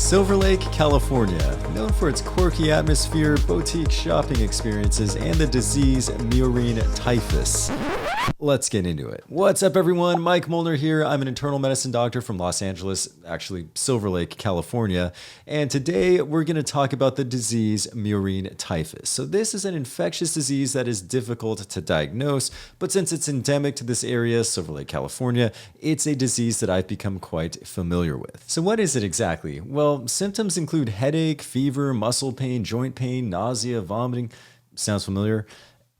Silverlake, California, known for its quirky atmosphere, boutique shopping experiences, and the disease murine typhus. Let's get into it. What's up, everyone? Mike Muellner here. I'm an internal medicine doctor from Los Angeles, actually Silverlake, California. And today we're going to talk about the disease murine typhus. So this is an infectious disease that is difficult to diagnose, but since it's endemic to this area, Silverlake, California, it's a disease that I've become quite familiar with. So what is it exactly? Well, symptoms include headache, fever, muscle pain, joint pain, nausea, vomiting. Sounds familiar?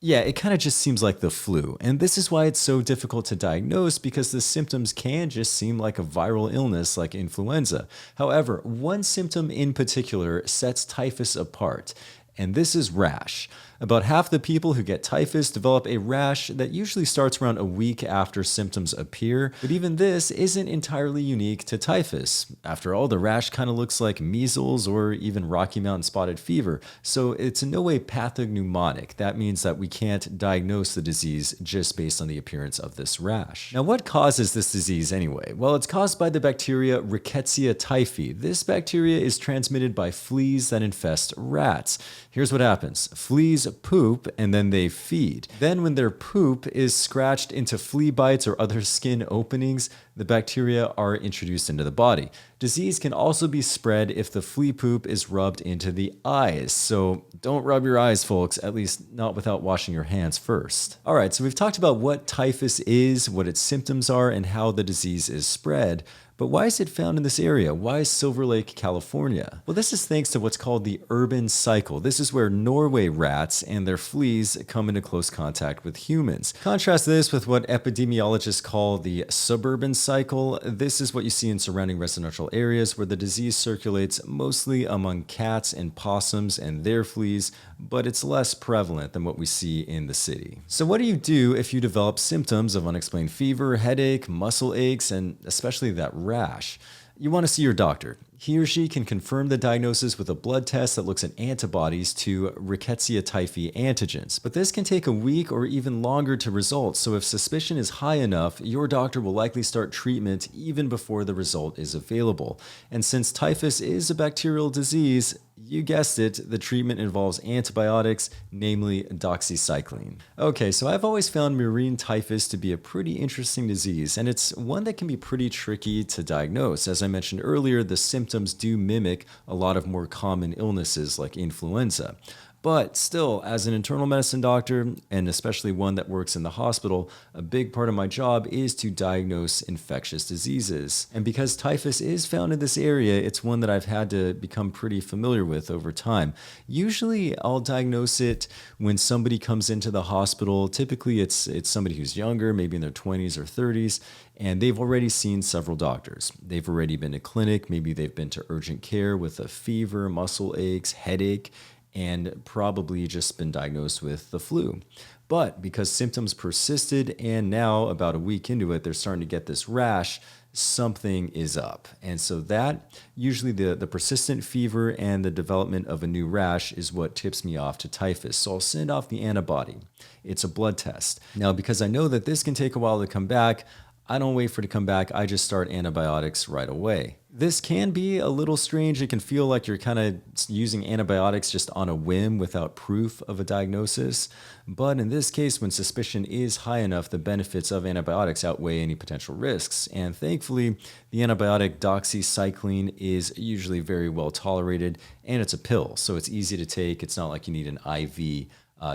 Yeah, it kind of just seems like the flu. And this is why it's so difficult to diagnose, because the symptoms can just seem like a viral illness like influenza. However, one symptom in particular sets typhus apart, and this is rash. About half the people who get typhus develop a rash that usually starts around a week after symptoms appear, but even this isn't entirely unique to typhus. After all, the rash kind of looks like measles or even Rocky Mountain spotted fever, so it's in no way pathognomonic. That means that we can't diagnose the disease just based on the appearance of this rash. Now, what causes this disease anyway? Well, it's caused by the bacteria 𝐋𝐄𝐓'𝐒. This bacteria is transmitted by fleas that infest rats. Here's what happens. Fleas poop and then they feed. Then when their poop is scratched into flea bites or other skin openings, the bacteria are introduced into the body. Disease can also be spread if the flea poop is rubbed into the eyes. So don't rub your eyes, folks, at least not without washing your hands first. All right, so we've talked about what typhus is, what its symptoms are, and how the disease is spread. But why is it found in this area? Why is Silverlake, California? Well, this is thanks to what's called the urban cycle. This is where Norway rats and their fleas come into close contact with humans. Contrast this with what epidemiologists call the suburban cycle. This is what you see in surrounding residential areas where the disease circulates mostly among cats and possums and their fleas, but it's less prevalent than what we see in the city. So what do you do if you develop symptoms of unexplained fever, headache, muscle aches, and especially that rash? You want to see your doctor. He or she can confirm the diagnosis with a blood test that looks at antibodies to 𝐋𝐄𝐓'𝐒 antigens. But this can take a week or even longer to result, so if suspicion is high enough, your doctor will likely start treatment even before the result is available. And since typhus is a bacterial disease, you guessed it, the treatment involves antibiotics, namely doxycycline. Okay, so I've always found murine typhus to be a pretty interesting disease, and it's one that can be pretty tricky to diagnose. As I mentioned earlier, the symptoms do mimic a lot of more common illnesses like influenza. But still, as an internal medicine doctor, and especially one that works in the hospital, a big part of my job is to diagnose infectious diseases. And because typhus is found in this area, it's one that I've had to become pretty familiar with over time. Usually, I'll diagnose it when somebody comes into the hospital. Typically, it's somebody who's younger, maybe in their 20s or 30s, and they've already seen several doctors. They've already been to clinic, maybe they've been to urgent care with a fever, muscle aches, headache, and probably just been diagnosed with the flu. But because symptoms persisted and now about a week into it, they're starting to get this rash, something is up. And so that, usually the persistent fever and the development of a new rash is what tips me off to typhus. So I'll send off the antibody. It's a blood test. Now, because I know that this can take a while to come back, I don't wait for it to come back, I just start antibiotics right away. This can be a little strange. It can feel like you're kind of using antibiotics just on a whim without proof of a diagnosis. But in this case, when suspicion is high enough, the benefits of antibiotics outweigh any potential risks. And thankfully, the antibiotic doxycycline is usually very well tolerated, and it's a pill, so it's easy to take. It's not like you need an IV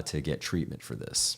to get treatment for this.